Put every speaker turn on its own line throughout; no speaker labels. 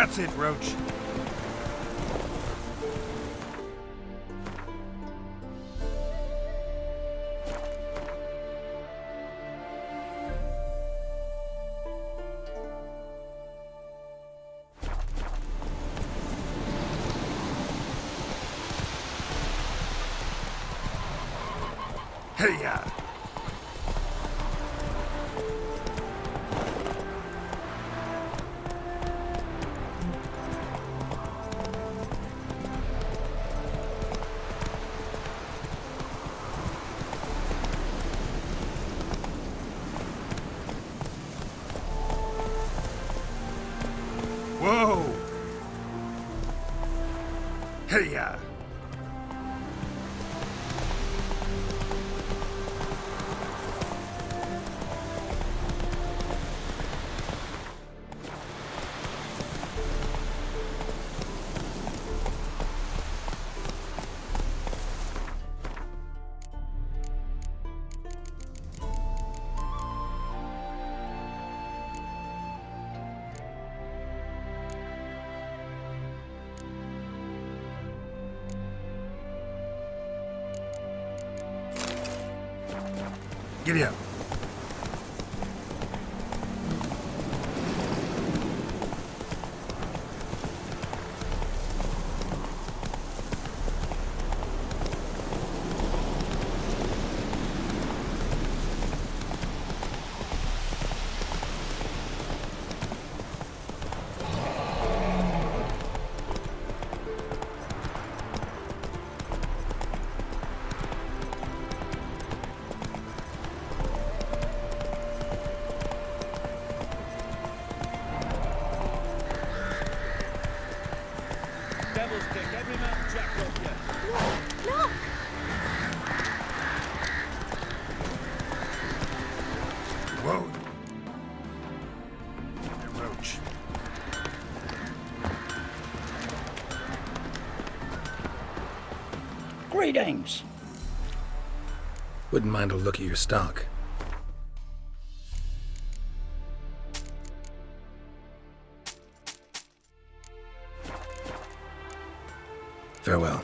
That's it, Roach. Hey-ya! Whoa! Hey-ya! Giddy up. Whoa. The Roach.
Greetings.
Wouldn't mind a look at your stock. Farewell.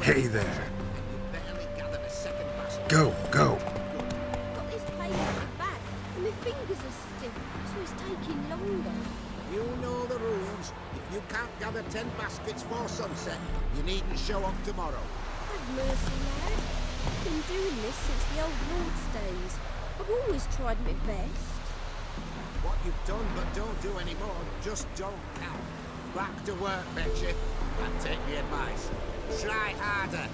Hey there. Go, go.
Got this paper at the back, and my fingers are stiff, so it's taking longer.
You know the rules. If you can't gather 10 baskets for sunset, you needn't show up tomorrow.
Have mercy, lad. I've been doing this since the old Lord's days. I've always tried my best.
What you've done but don't do anymore just don't count. Back to work, Mage, and take the advice. Try harder.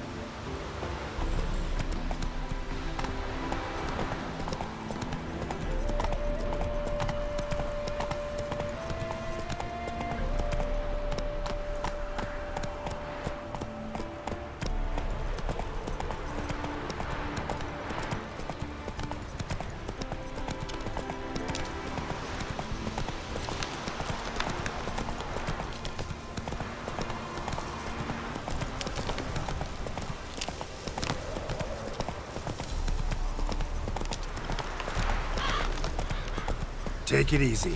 Take it easy.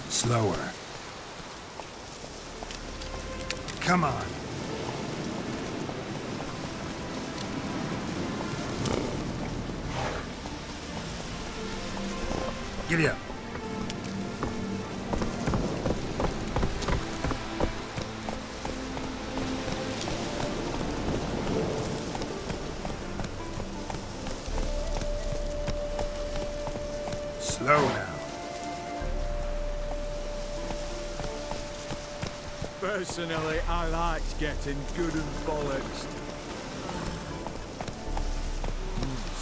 Slower. Come on. Giddy up. Slow now.
Personally, I liked getting good and bollocksed.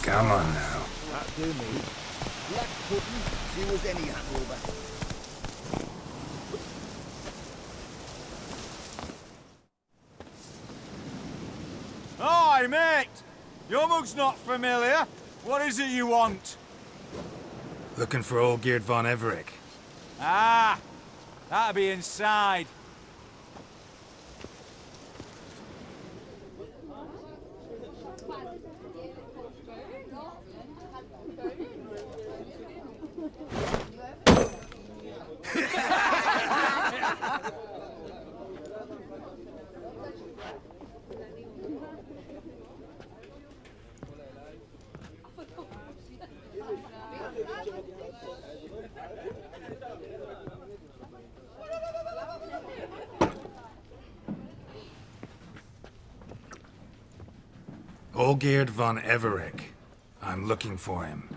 Come on now.
That do me.
Black pudding, she was any hangover.
Hi, mate! Your mug's not familiar. What is it you want?
Looking for old Geert von Everec.
Ah, that'll be inside.
Olgierd von Everec. I'm looking for him.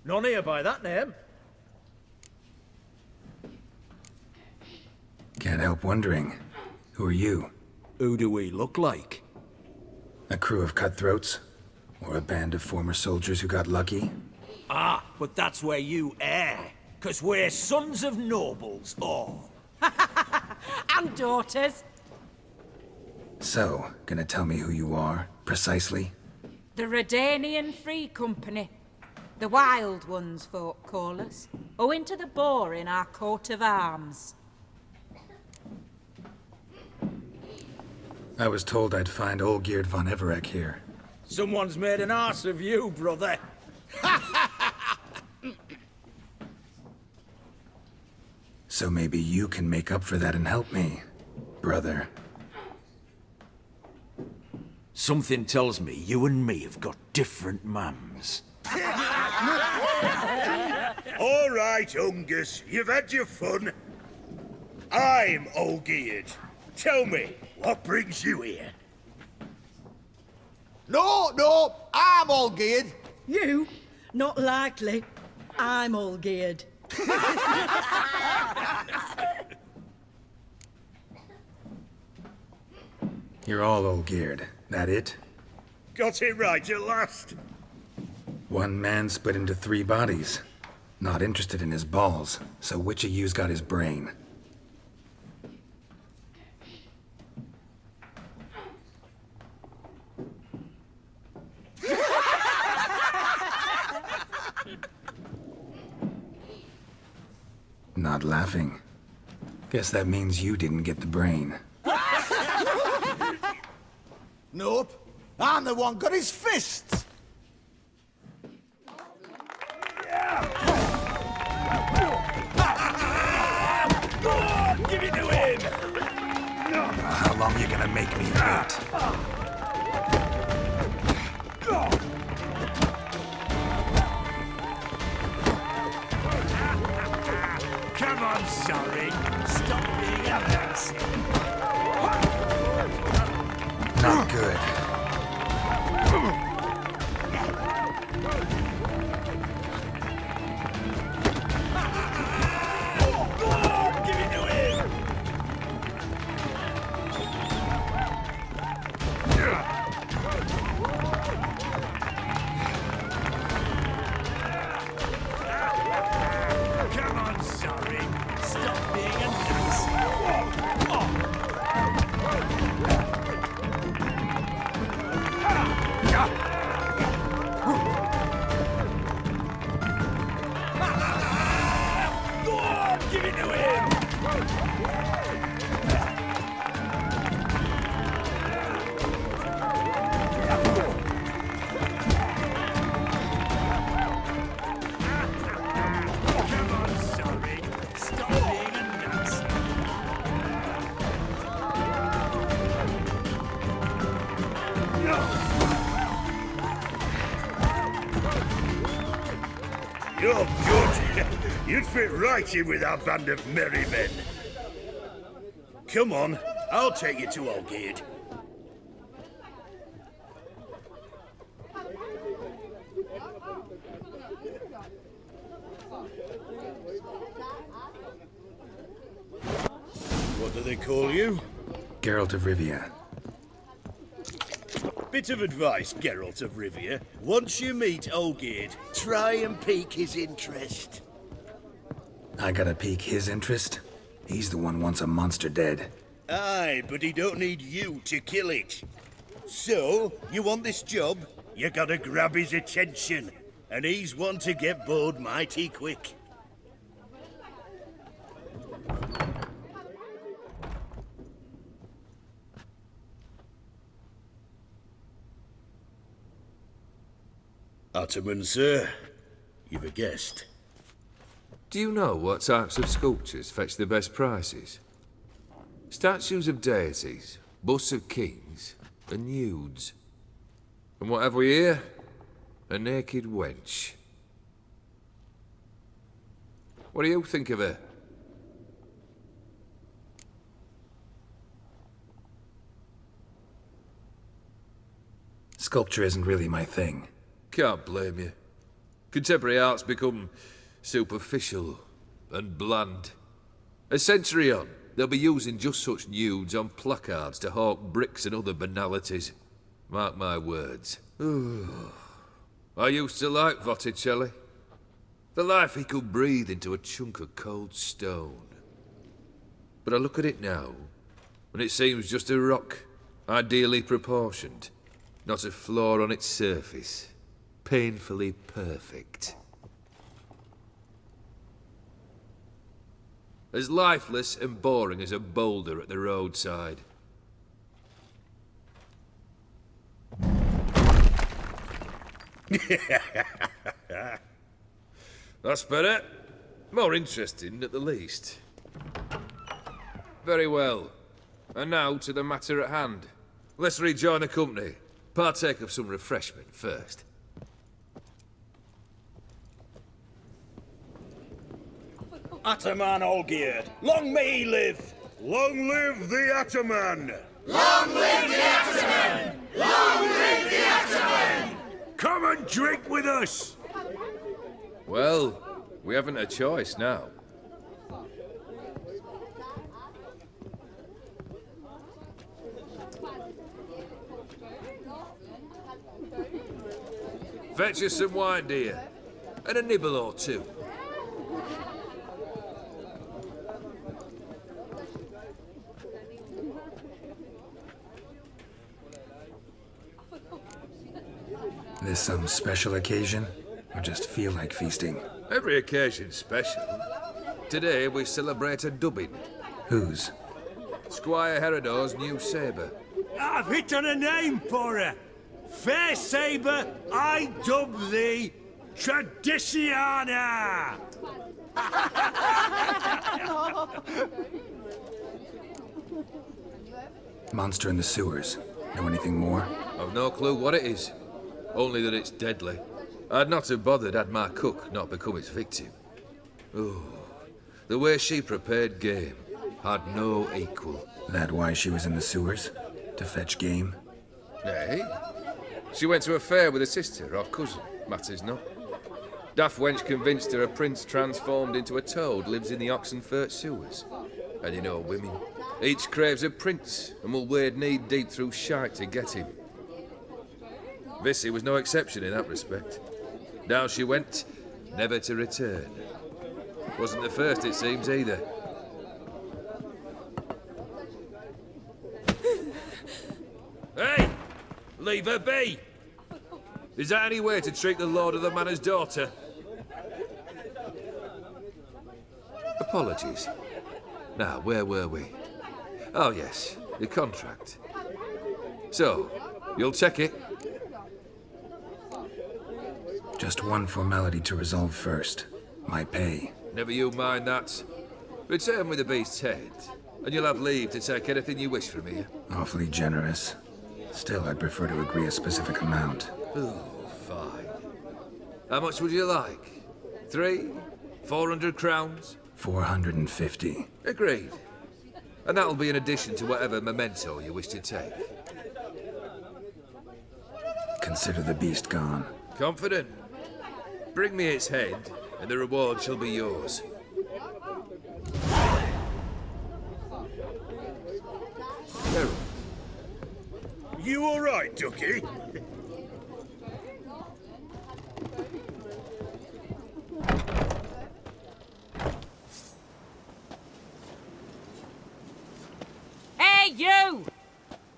None here by that name.
Can't help wondering. Who are you?
Who do we look like?
A crew of cutthroats? Or a band of former soldiers who got lucky?
Ah, but that's where you err. 'Cause we're sons of nobles, all.
And daughters.
So, gonna tell me who you are, precisely?
The Redanian Free Company. The Wild Ones, folk call us. Owing to the boar in our coat of arms.
I was told I'd find Olgierd von Everec here.
Someone's made an arse of you, brother.
So maybe you can make up for that and help me, brother.
Something tells me you and me have got different mums.
All right, Ungus, you've had your fun. I'm Olgierd. Tell me, what brings you here?
No, I'm all geared.
You? Not likely. I'm all geared.
You're all Olgierd, that it?
Got it right at last.
One man split into 3 bodies. Not interested in his balls, so which of you's got his brain? Not laughing. Guess that means you didn't get the brain.
Nope. I'm the one got his fists.
Give it to him!
How long you gonna make me wait?
Come on, sorry. Stop being a mercy.
Not good.
Give it to him! Oh, good. You'd fit right in with our band of merry men. Come on, I'll take you to Olgierd. What do they call you?
Geralt of Rivia.
Bit of advice, Geralt of Rivia. Once you meet Olgierd, try and pique his interest.
I gotta pique his interest? He's the one wants a monster dead.
Aye, but he don't need you to kill it. So, you want this job? You gotta grab his attention. And he's one to get bored mighty quick. Ottoman, sir. You've a guest.
Do you know what types of sculptures fetch the best prices? Statues of deities, busts of kings, and nudes. And what have we here? A naked wench. What do you think of her?
Sculpture isn't really my thing.
Can't blame you. Contemporary art's become superficial and bland. A century on, they'll be using just such nudes on placards to hawk bricks and other banalities. Mark my words. I used to like Botticelli. The life he could breathe into a chunk of cold stone. But I look at it now, and it seems just a rock, ideally proportioned, not a flaw on its surface. Painfully perfect. As lifeless and boring as a boulder at the roadside. That's better. More interesting, at the least. Very well. And now to the matter at hand. Let's rejoin the company. Partake of some refreshment first.
Ataman Olgierd, long may he live! Long live the Ataman!
Long live the Ataman! Long live the Ataman!
Come and drink with us!
Well, we haven't a choice now. Fetch us some wine, dear. And a nibble or two.
This some special occasion? Or just feel like feasting?
Every occasion's special. Today we celebrate a dubbing.
Whose?
Squire Herodor's new sabre.
I've hit on a name for her. Fair sabre, I dub thee Traditiana!
Monster in the sewers. Know anything more?
I've no clue what it is. Only that it's deadly. I'd not have bothered had my cook not become its victim. Oh, the way she prepared game had no equal.
That why she was in the sewers? To fetch game?
Nay. She went to a fair with a sister or cousin, matters not. Daft wench convinced her a prince transformed into a toad lives in the Oxenfurt sewers. And you know women. Each craves a prince and will wade knee-deep through shite to get him. Vissy was no exception in that respect. Down she went, never to return. Wasn't the first, it seems, either. Hey! Leave her be! Is that any way to treat the lord of the manor's daughter? Apologies. Now, where were we? Oh, yes, the contract. So, you'll check it?
Just one formality to resolve first. My pay.
Never you mind that. Return with the beast's head, and you'll have leave to take anything you wish from here.
Awfully generous. Still, I'd prefer to agree a specific amount.
Oh, fine. How much would you like? 3? 400 crowns?
450.
Agreed. And that'll be in addition to whatever memento you wish to take.
Consider the beast gone.
Confident? Bring me its head, and the reward shall be yours. Geralt.
You all right, Ducky?
Hey, you!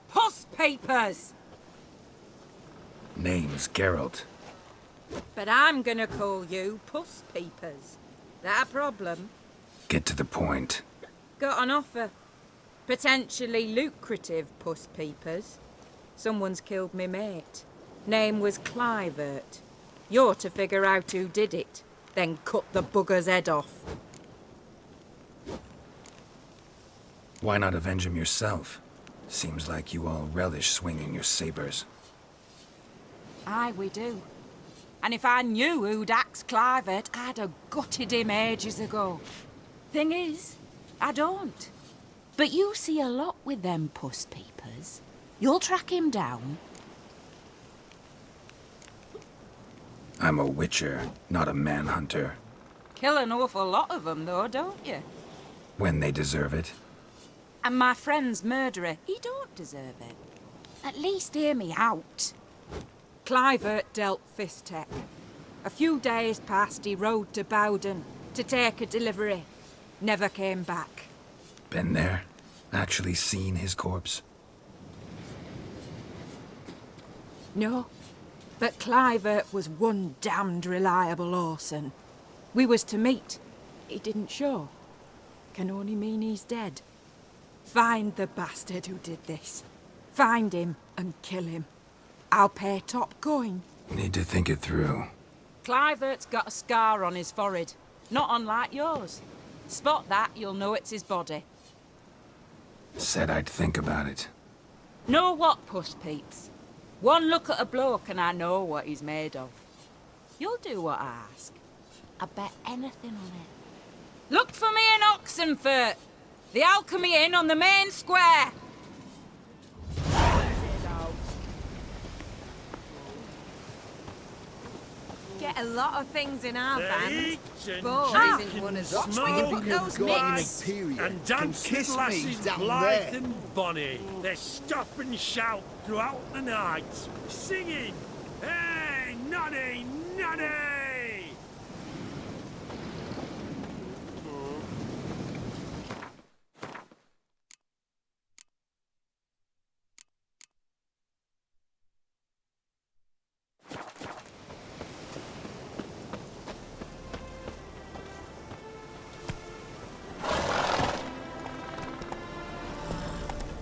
Puss papers!
Name's Geralt.
But I'm gonna call you Puss Peepers. That a problem?
Get to the point.
Got an offer. Potentially lucrative Puss Peepers. Someone's killed me mate. Name was Clivert. You're to figure out who did it, then cut the bugger's head off.
Why not avenge him yourself? Seems like you all relish swinging your sabers.
Aye, we do. And if I knew who'd axed Clivert, I'd have gutted him ages ago. Thing is, I don't. But you see a lot with them Puss Peepers. You'll track him down.
I'm a witcher, not a manhunter.
Kill an awful lot of them, though, don't you?
When they deserve it.
And my friend's murderer, he don't deserve it. At least hear me out. Clivert dealt Fistech. A few days past, he rode to Bowden to take a delivery. Never came back.
Been there? Actually seen his corpse?
No, but Clivert was one damned reliable horseman. We was to meet. He didn't show. Can only mean he's dead. Find the bastard who did this. Find him and kill him. I'll pay top coin.
Need to think it through.
Clivert's got a scar on his forehead, not unlike yours. Spot that, you'll know it's his body.
Said I'd think about it.
Know what, Puss Peeps? One look at a bloke and I know what he's made of. You'll do what I ask. I bet anything on it. Look for me in Oxenfurt. The Alchemy Inn on the main square.
Get a lot of things in our van,
and
but isn't one of
smoke
where you put those mitts.
and dance with lasses blithe and bonny. They stop and shout throughout the night, singing, "Hey, noddy, noddy!"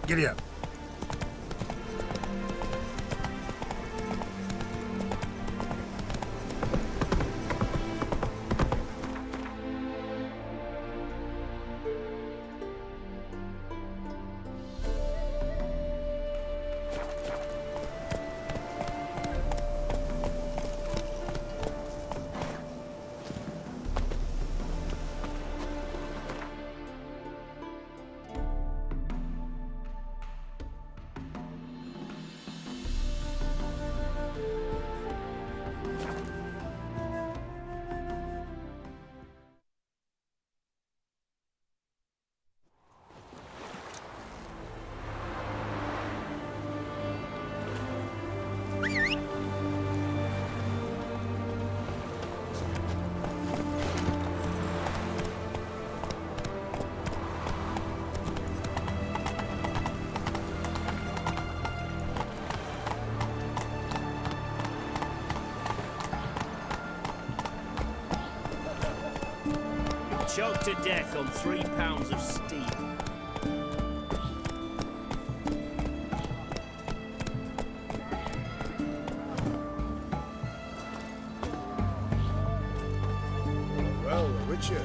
Giddy up.
Choked to death on 3 pounds of steam.
Well, Richard.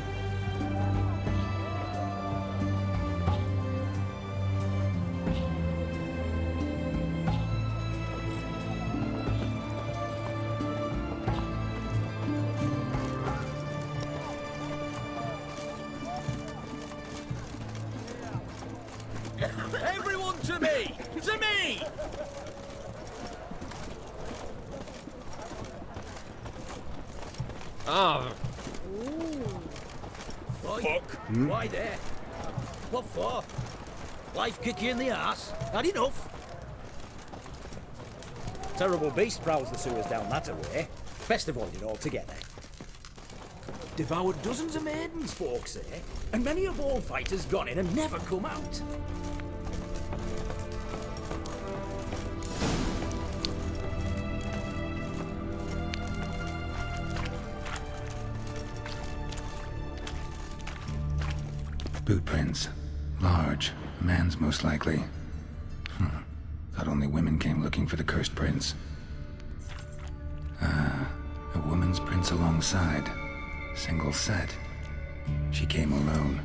To me! To me!
Ah,
Fuck. Why there? What for? Life kick you in the arse? Had enough?
Terrible beast prowls the sewers down that way. Best avoid it altogether.
Devoured dozens of maidens, folks say, and many a ball fighter's gone in and never come out.
Boot prints. Large. A man's most likely. Thought only women came looking for the cursed prints. A woman's prints alongside. Single set. She came alone.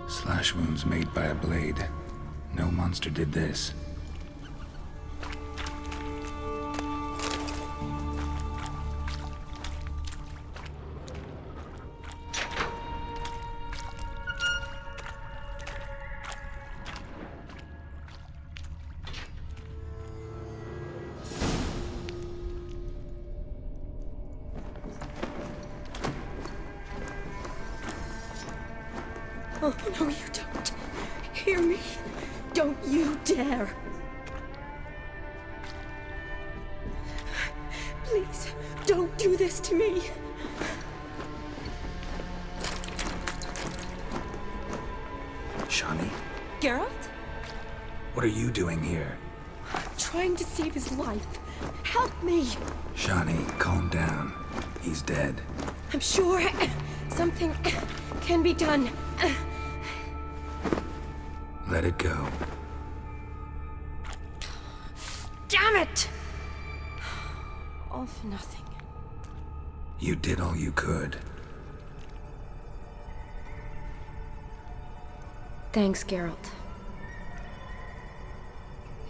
Slash wounds made by a blade. No monster did this.
Oh, no, you don't. Hear me? Don't you dare. Please, don't do this to me.
Shani,
Geralt?
what are you doing here?
Trying to save his life. Help me.
Shani, calm down. He's dead.
I'm sure something can be done.
Let it go.
Damn it! All for nothing.
You did all you could.
Thanks, Geralt.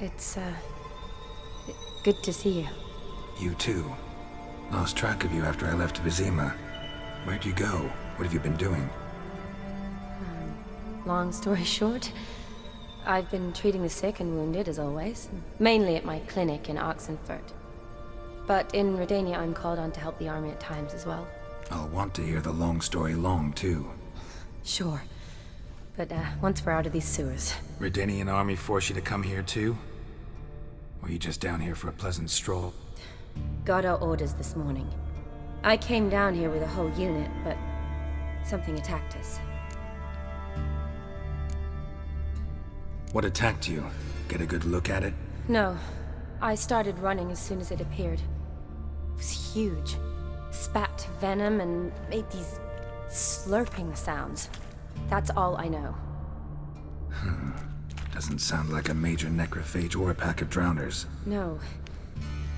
It's, good to see you.
You too. Lost track of you after I left Vizima. Where'd you go? What have you been doing?
Long story short, I've been treating the sick and wounded, as always. Mainly at my clinic in Oxenfurt. But in Redania, I'm called on to help the army at times as well.
I'll want to hear the long story long, too.
Sure. But, once we're out of these sewers.
Redanian army force you to come here, too? Or are you just down here for a pleasant stroll?
Got our orders this morning. I came down here with a whole unit, but something attacked us.
What attacked you? Get a good look at it?
No. I started running as soon as it appeared. It was huge. Spat venom and made these slurping sounds. That's all I know.
Doesn't sound like a major necrophage or a pack of drowners.
No.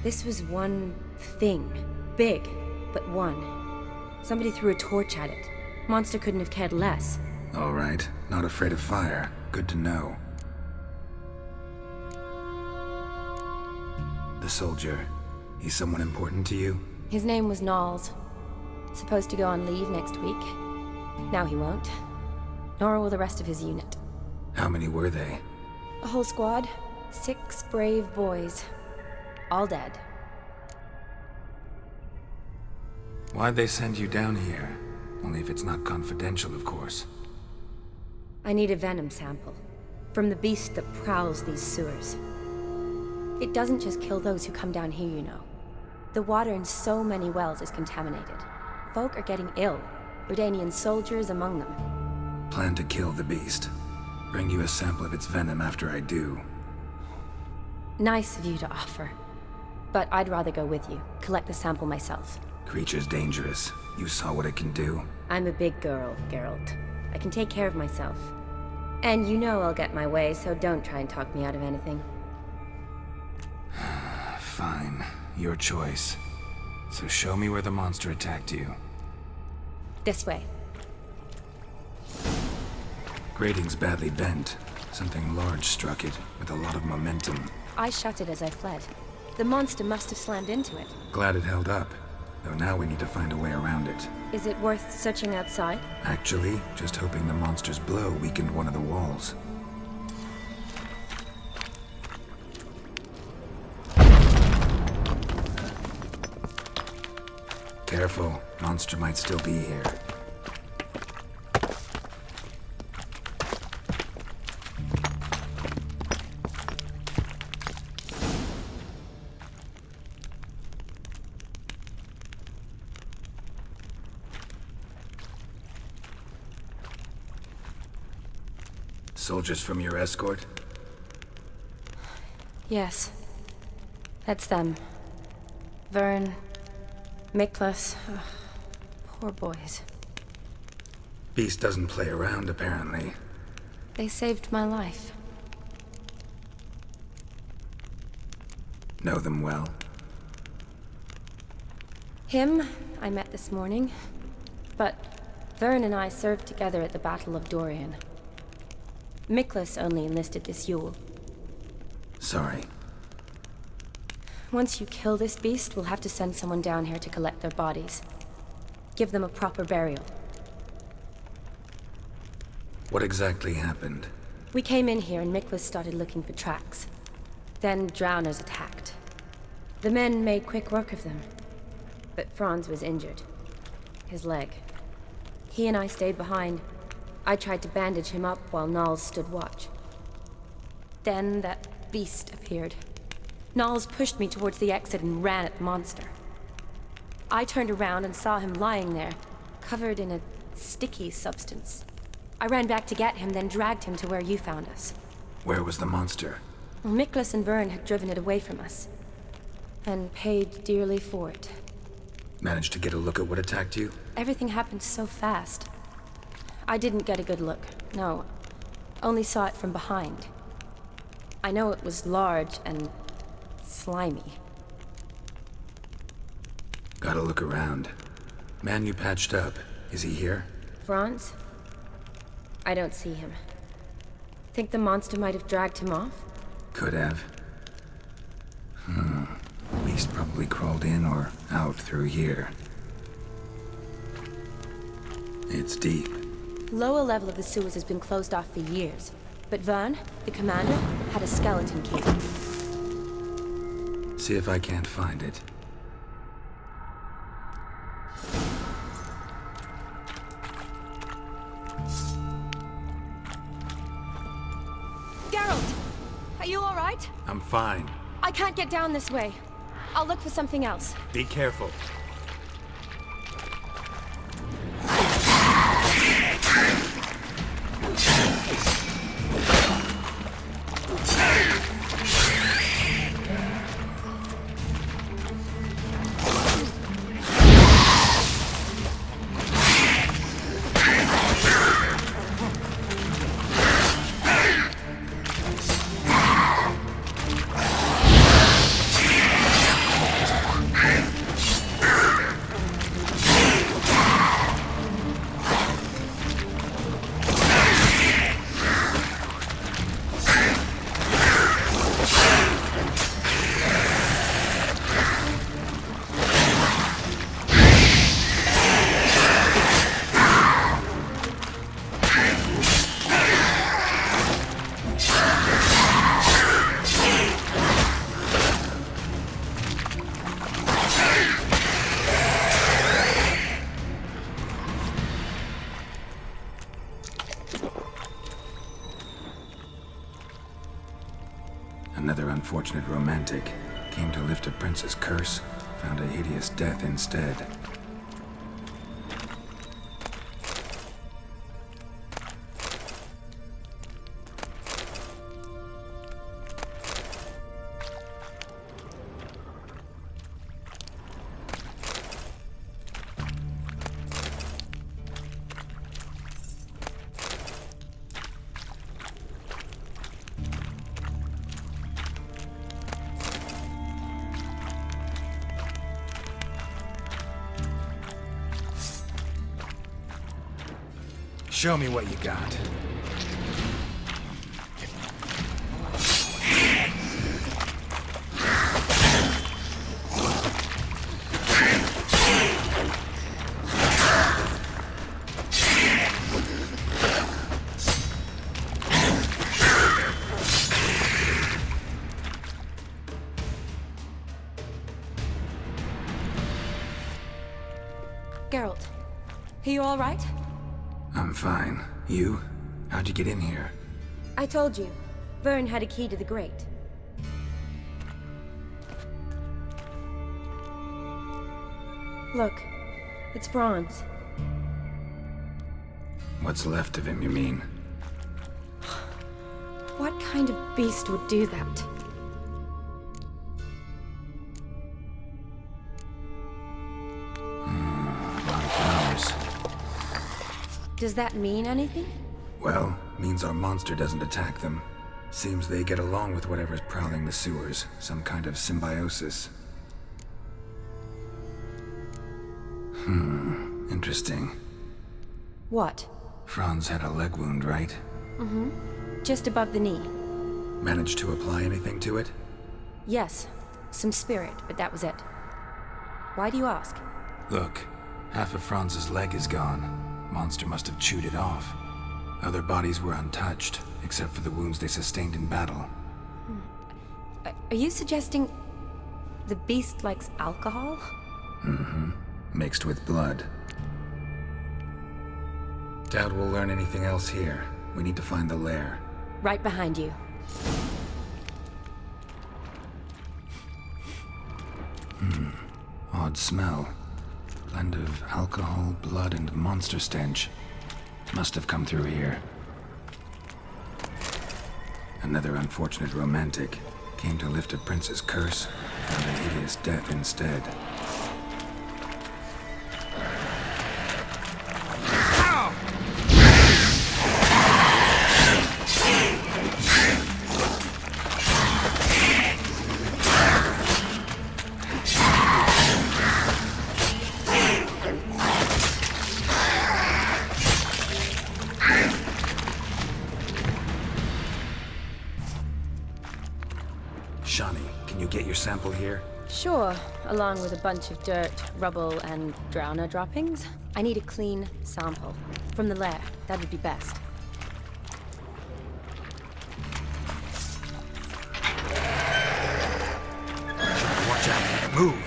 This was one thing. Big, but one. Somebody threw a torch at it. Monster couldn't have cared less.
All right. Not afraid of fire. Good to know. The soldier. He's someone important to you?
His name was Knowles. Supposed to go on leave next week. Now he won't. Nor will the rest of his unit.
How many were they?
A whole squad. 6 brave boys. All dead.
Why'd they send you down here? Only if it's not confidential, of course.
I need a venom sample. From the beast that prowls these sewers. It doesn't just kill those who come down here, you know. The water in so many wells is contaminated. Folk are getting ill, Redanian soldiers among them.
Plan to kill the beast. Bring you a sample of its venom after I do.
Nice of you to offer. But I'd rather go with you, collect the sample myself.
Creature's dangerous. You saw what it can do.
I'm a big girl, Geralt. I can take care of myself. And you know I'll get my way, so don't try and talk me out of anything.
Fine. Your choice. So show me where the monster attacked you.
This way.
Grating's badly bent. Something large struck it, with a lot of momentum.
I shut it as I fled. The monster must have slammed into it.
Glad it held up. Though now we need to find a way around it.
Is it worth searching outside?
Actually, just hoping the monster's blow weakened one of the walls. Careful, monster might still be here. Soldiers from your escort?
Yes. That's them. Vern, Miklas. Poor boys.
Beast doesn't play around, apparently.
They saved my life.
Know them well?
Him, I met this morning. But Vern and I served together at the Battle of Dorian. Miklas only enlisted this Yule.
Sorry.
Once you kill this beast, we'll have to send someone down here to collect their bodies. Give them a proper burial.
What exactly happened?
We came in here and Miklas started looking for tracks. Then drowners attacked. The men made quick work of them. But Franz was injured. His leg. He and I stayed behind. I tried to bandage him up while Nals stood watch. Then that beast appeared. Nals pushed me towards the exit and ran at the monster. I turned around and saw him lying there, covered in a sticky substance. I ran back to get him, then dragged him to where you found us.
Where was the monster?
Well, Miklas and Vern had driven it away from us. And paid dearly for it.
Managed to get a look at what attacked you?
Everything happened so fast. I didn't get a good look, no. Only saw it from behind. I know it was large and slimy.
Gotta look around. Man you patched up, is he here?
Franz? I don't see him. Think the monster might have dragged him off?
Could have. Beast probably crawled in or out through here. It's deep.
Lower level of the sewers has been closed off for years. But Vern, the commander, had a skeleton key.
See if I can't find it.
Geralt! Are you alright?
I'm fine.
I can't get down this way. I'll look for something else.
Be careful.
unfortunate romantic. Came to lift a prince's curse, found a hideous death instead.
Show me what you got.
Geralt, are you all right?
I'm fine. You? How'd you get in here?
I told you. Vern had a key to the grate. Look, it's Franz.
What's left of him, you mean?
What kind of beast would do that?
A lot of flowers.
Does that mean anything?
Well, means our monster doesn't attack them. Seems they get along with whatever's prowling the sewers. Some kind of symbiosis. Interesting.
What?
Franz had a leg wound, right?
Mm-hmm. Just above the knee.
Managed to apply anything to it?
Yes. Some spirit, but that was it. Why do you ask?
Look, half of Franz's leg is gone. Monster must have chewed it off. Other bodies were untouched, except for the wounds they sustained in battle.
Are you suggesting the beast likes alcohol?
Mm-hmm. Mixed with blood. Doubt we'll learn anything else here. We need to find the lair.
Right behind you.
Odd smell. Blend of alcohol, blood, and monster stench. Must have come through here. Another unfortunate romantic. Came to lift a prince's curse, found a hideous death instead. Sample here?
Sure, along with a bunch of dirt, rubble, and drowner droppings. I need a clean sample. From the lair, that would be best.
Watch out. Move.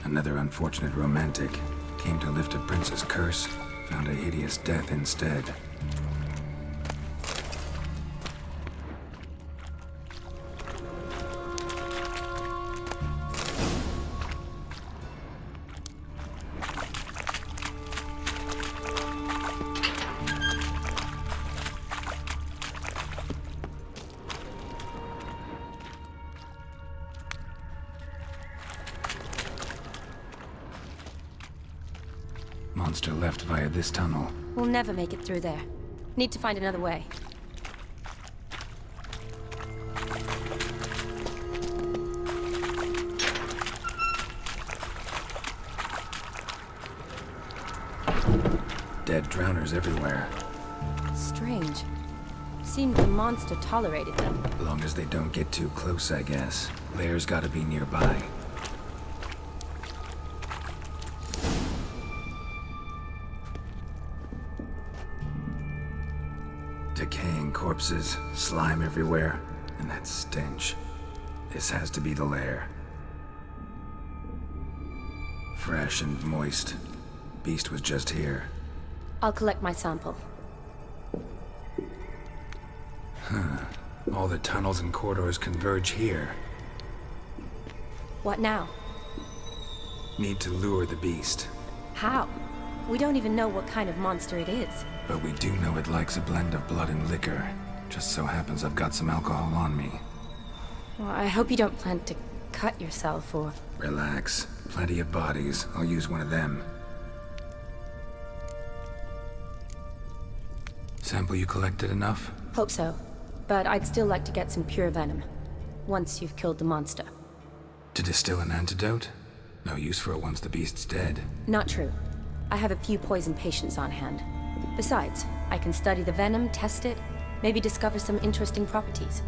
Another unfortunate romantic. Came to lift a prince's curse, found a hideous death instead. Monster left via this tunnel.
We'll never make it through there. Need to find another way.
Dead drowners everywhere.
Strange. Seemed the monster tolerated them.
As long as they don't get too close, I guess. Lair's gotta be nearby. Decaying corpses, slime everywhere, and that stench. This has to be the lair. Fresh and moist. Beast was just here.
I'll collect my sample.
Huh. All the tunnels and corridors converge here.
What now?
Need to lure the beast.
How? We don't even know what kind of monster it is.
But we do know it likes a blend of blood and liquor. Just so happens I've got some alcohol on me.
Well, I hope you don't plan to cut yourself or...
Relax. Plenty of bodies. I'll use one of them. Sample you collected enough?
Hope so. But I'd still like to get some pure venom. Once you've killed the monster.
To distill an antidote? No use for it once the beast's dead.
Not true. I have a few poison patients on hand. Besides, I can study the venom, test it, maybe discover some interesting properties.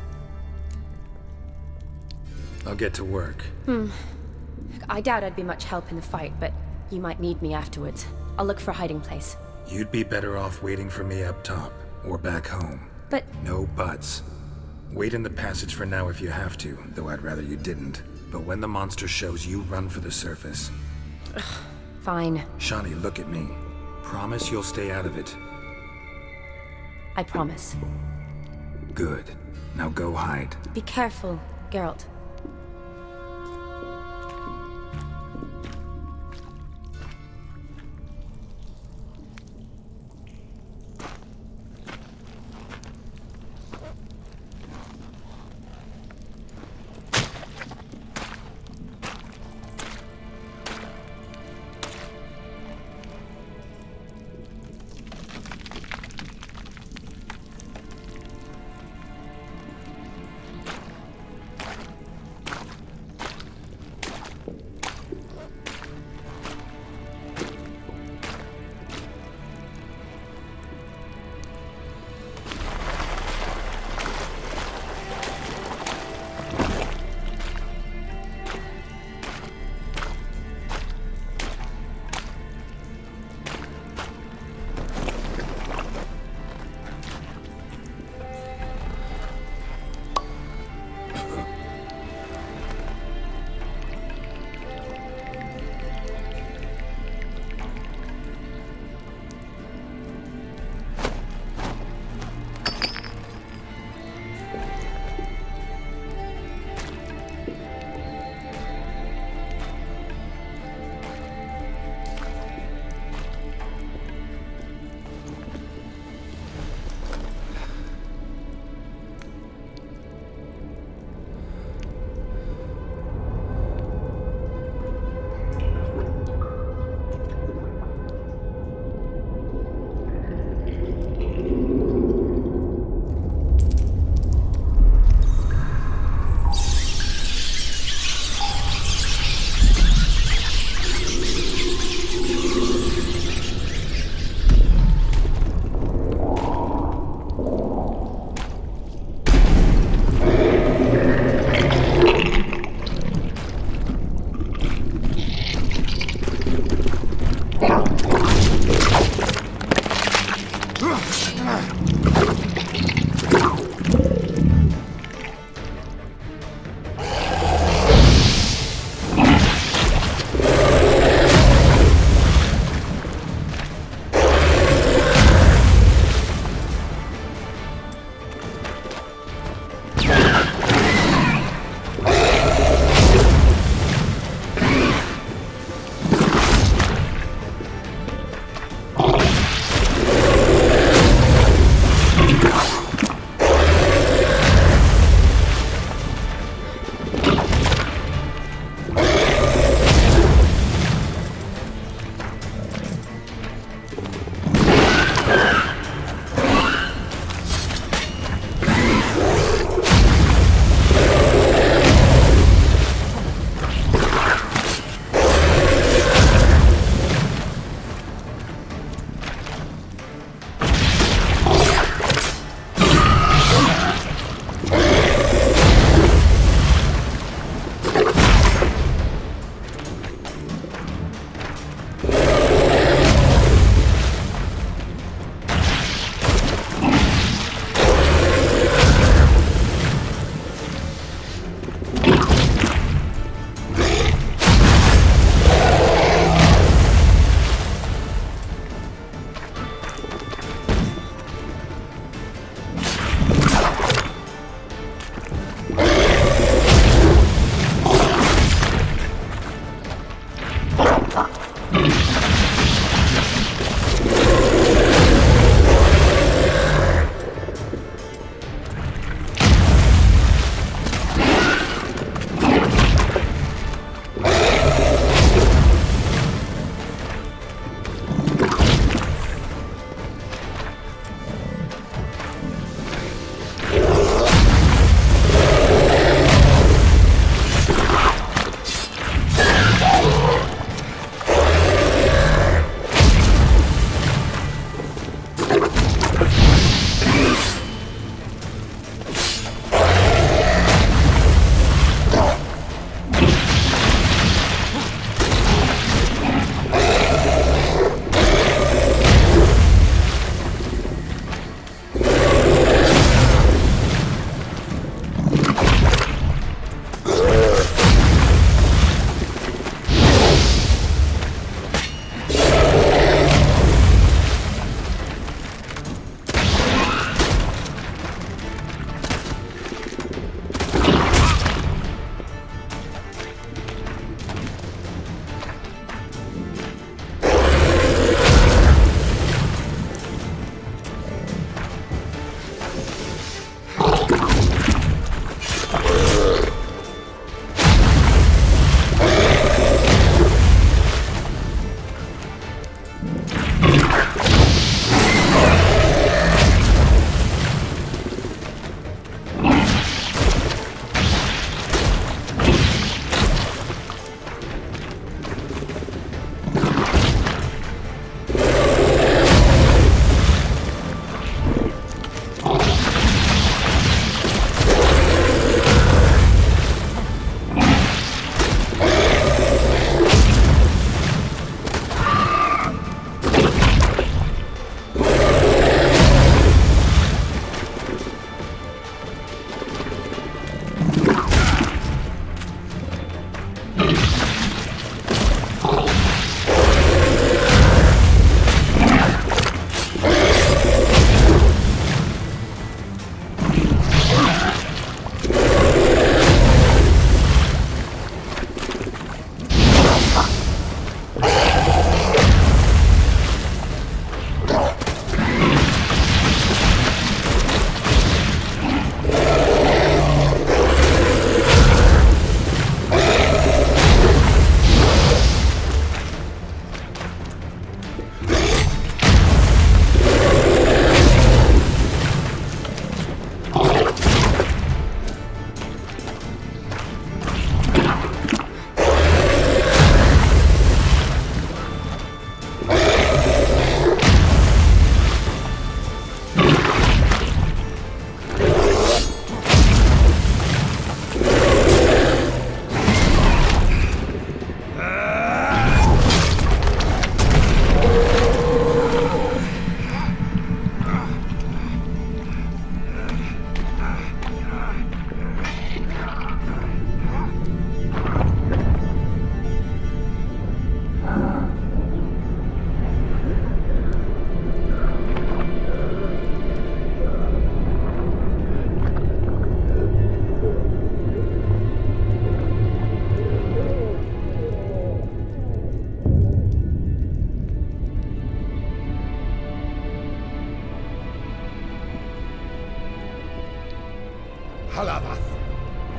I'll get to work.
I doubt I'd be much help in the fight, but you might need me afterwards. I'll look for a hiding place.
You'd be better off waiting for me up top, or back home.
But...
No buts. Wait in the passage for now if you have to, though I'd rather you didn't. But when the monster shows, you run for the surface.
Fine.
Shawnee, look at me. Promise you'll stay out of it.
I promise.
Good. Now go hide.
Be careful, Geralt.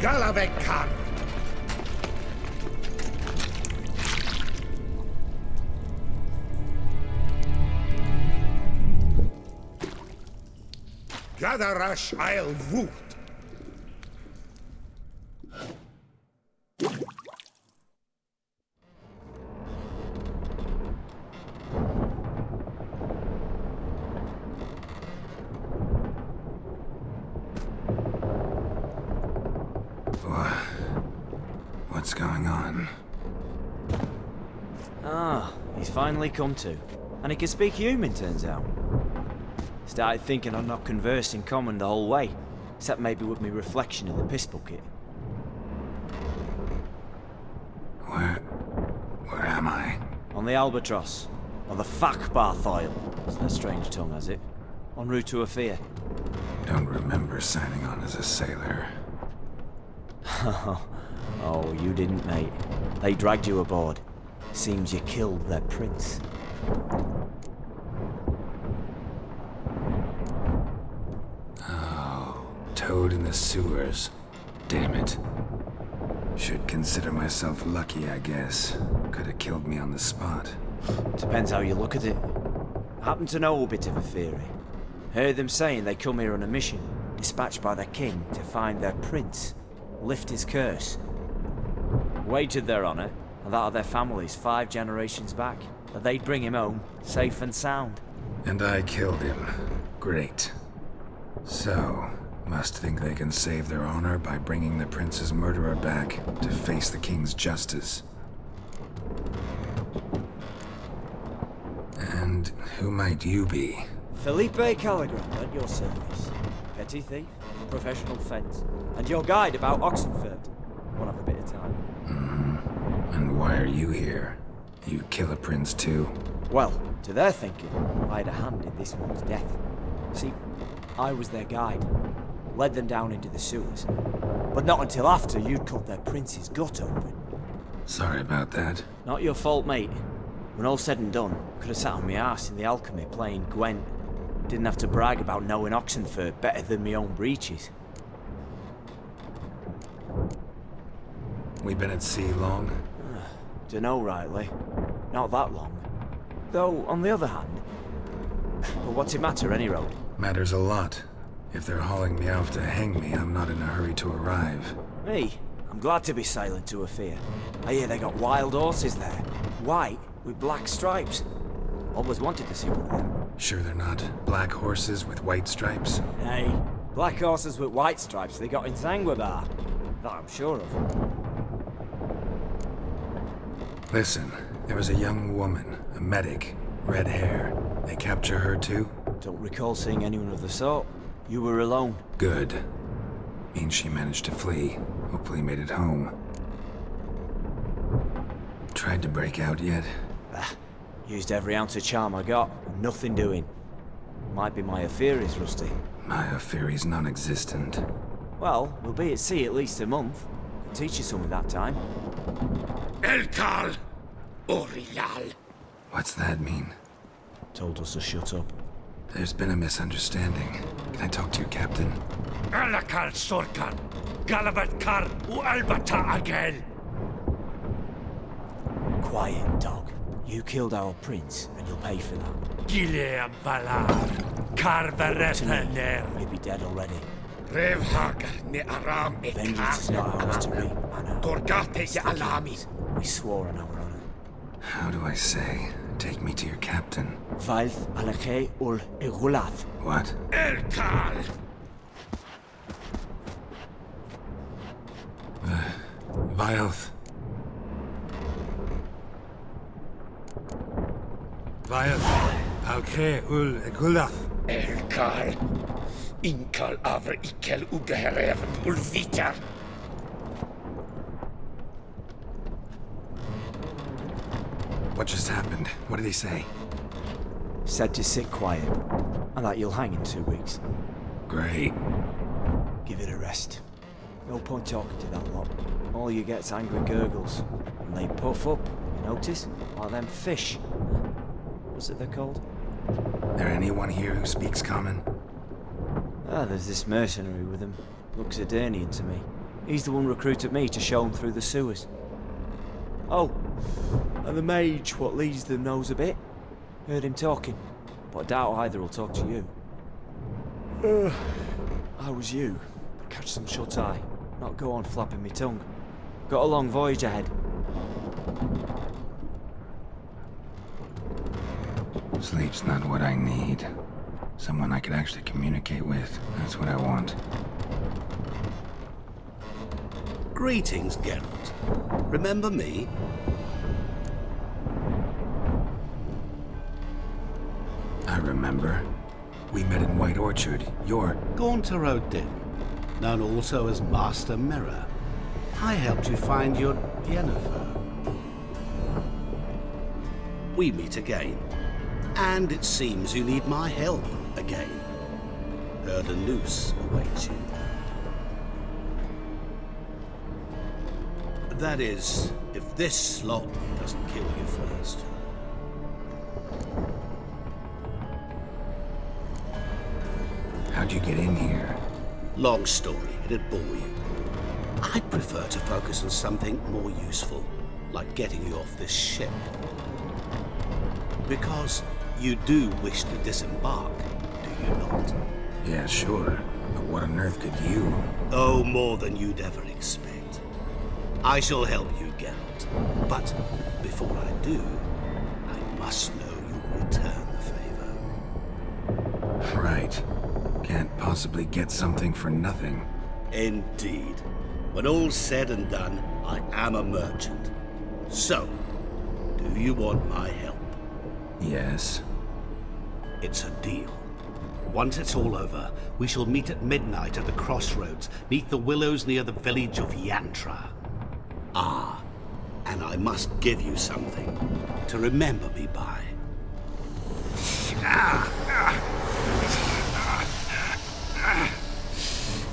Alphabetical. Gatherash I'll root.
What's going on?
Ah, he's finally come to. And he can speak human, turns out. Started thinking I'd not conversed in common the whole way, except maybe with me reflection in the piss bucket.
Where am I?
On the Albatross. Or the Fakbarth Oil, as their strange tongue has it. En route to Ofieri.
Don't remember signing on as a sailor.
Oh, you didn't, mate. They dragged you aboard. Seems you killed their prince.
Oh, toad in the sewers. Damn it. Should consider myself lucky, I guess. Could have killed me on the spot.
Depends how you look at it. I happen to know a bit of Ofieri. Heard them saying they come here on a mission, dispatched by their king to find their prince, lift his curse. Wagered their honour, and that of their families 5 generations back, that they'd bring him home, safe and sound.
And I killed him. Great. So, must think they can save their honor by bringing the prince's murderer back to face the king's justice. And who might you be?
Felipe Caligram, at your service. Petty thief, professional fence, and your guide about Oxenford. Won't have a bit of time.
And why are you here? You kill a prince too?
Well, to their thinking, I had a hand in this one's death. See, I was their guide. Led them down into the sewers. But not until after you'd cut their prince's gut open.
Sorry about that.
Not your fault, mate. When all said and done, could have sat on my arse in the alchemy playing Gwent. Didn't have to brag about knowing Oxenford better than my own breeches.
We been at sea long?
Dunno rightly. Not that long. Though, on the other hand... But what's it matter, any road?
Matters a lot. If they're hauling me off to hang me, I'm not in a hurry to arrive.
Me? I'm glad to be sailing to Ofieri. I hear they got wild horses there. White, with black stripes. Always wanted to see one of them.
Sure they're not black horses with white stripes?
Hey, black horses with white stripes they got in Sanguibar. That I'm sure of.
Listen, there was a young woman, a medic, red hair. They capture her too?
Don't recall seeing anyone of the sort. You were alone.
Good. Means she managed to flee. Hopefully made it home. Tried to break out yet?
Used every ounce of charm I got. Nothing doing. Might be my Ofieri's rusty.
My Ofieri's non-existent.
Well, we'll be at sea at least a month. Could teach you something that time.
Elkal Orial.
What's that mean?
Told us to shut up.
There's been a misunderstanding. Can I talk to your captain?
Alakal Sorkan. Galabat Kar Albata Agel.
Quiet, dog. You killed our prince, and you'll pay for that.
Gileam Valar. Carverepener.
You'd be dead already.
Revhagar ne Aram
Vengeance is not ours to reap, Anna.
Torgate Alami.
We swore on our honor.
How do I say? Take me to your captain.
Valth Alakhe ul Egulath.
What?
Elkal.
Vilth.
Vilth. Alkhe ul Egulath.
Elkal. Inkal Avre Ikel Ugeherev Ulvitar.
What just happened? What did he say?
Said to sit quiet, and that you'll hang in 2 weeks.
Great.
Give it a rest. No point talking to that lot. All you get's angry gurgles. And they puff up, you notice? Like them fish. What's it they're called?
There anyone here who speaks common?
Ah, there's this mercenary with him. Looks Eternian to me. He's the one recruited me to show him through the sewers. Oh, and the mage what leads them knows a bit. Heard him talking, but I doubt either will talk to you. I was you. Catch some shut-eye, not go on flapping me tongue. Got a long voyage ahead.
Sleep's not what I need. Someone I could actually communicate with. That's what I want.
Greetings, Geralt. Remember me?
I remember. We met in White Orchard. You're...
Gaunter Odin, known also as Master Mirror. I helped you find your Yennefer. We meet again. And it seems you need my help again. Heard a noose awaits you. That is, if this slot doesn't kill you first.
How'd you get in here?
Long story, it'd bore you. I'd prefer to focus on something more useful, like getting you off this ship. Because you do wish to disembark, do you not?
Yeah, sure. But what on earth could you?
Oh, more than you'd ever expect. I shall help you, Geralt. But before I do, I must know you'll return the favor.
Right. Can't possibly get something for nothing.
Indeed. When all's said and done, I am a merchant. So, do you want my help?
Yes.
It's a deal. Once it's all over, we shall meet at midnight at the crossroads, neath the willows near the village of Yantra. Ah, and I must give you something to remember me by.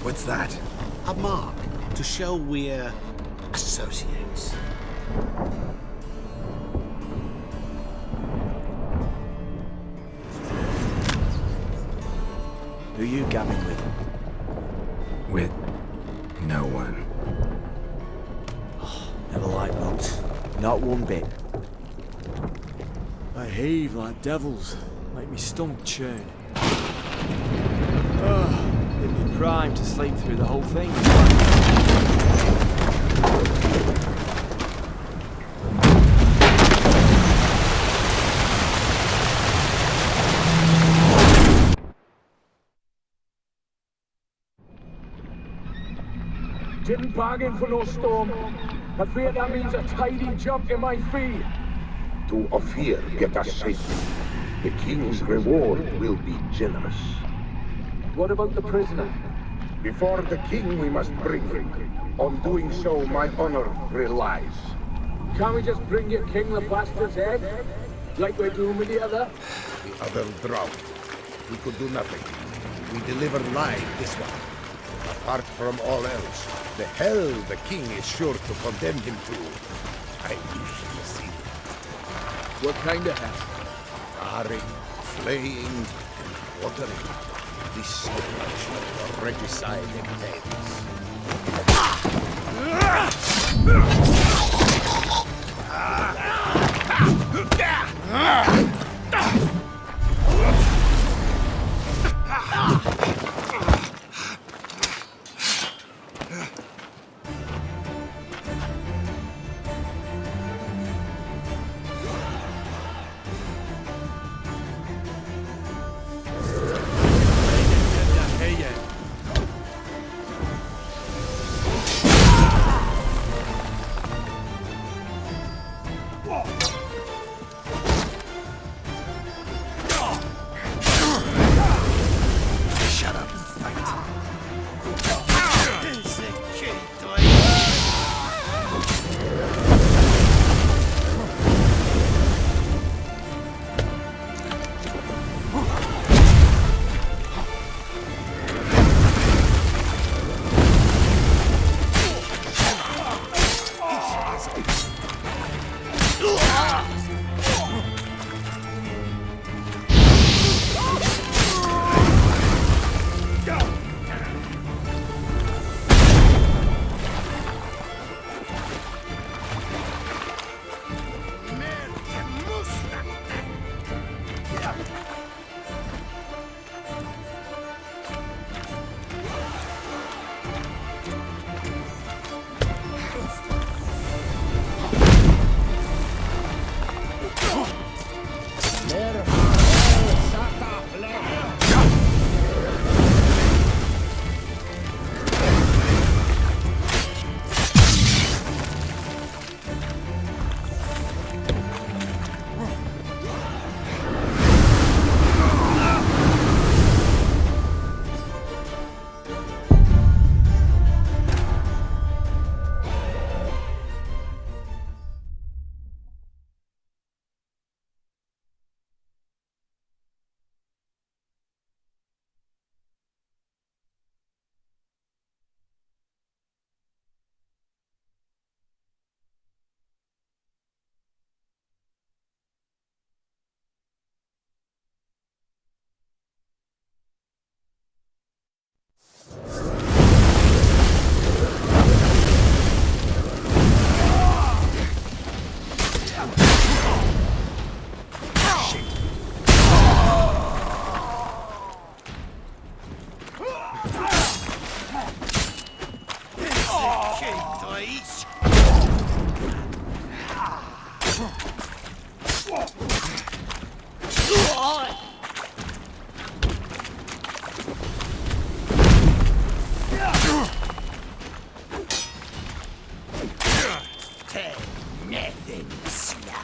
What's that?
A mark to show we're associates.
Who you gamming with?
With no one.
Never liked boats. Not one bit. They heave like devils. Make me stomach churn. It'd be prime to sleep through the whole thing.
Didn't bargain for no storm. I fear that means a tidy jump in my fee.
To Ofieri, get us safely. The king's reward will be generous.
What about the prisoner?
Before the king, we must bring him. On doing so, my honor relies.
Can't we just bring your king the bastard's head? Like we're doing with the other?
The other drowned. We could do nothing. We deliver live this one. Apart from all else, the hell the king is sure to condemn him to. I usually see.
What kind of hell?
Barring, flaying, and watering. This is what regicide entails.
beast!
Nothing slow.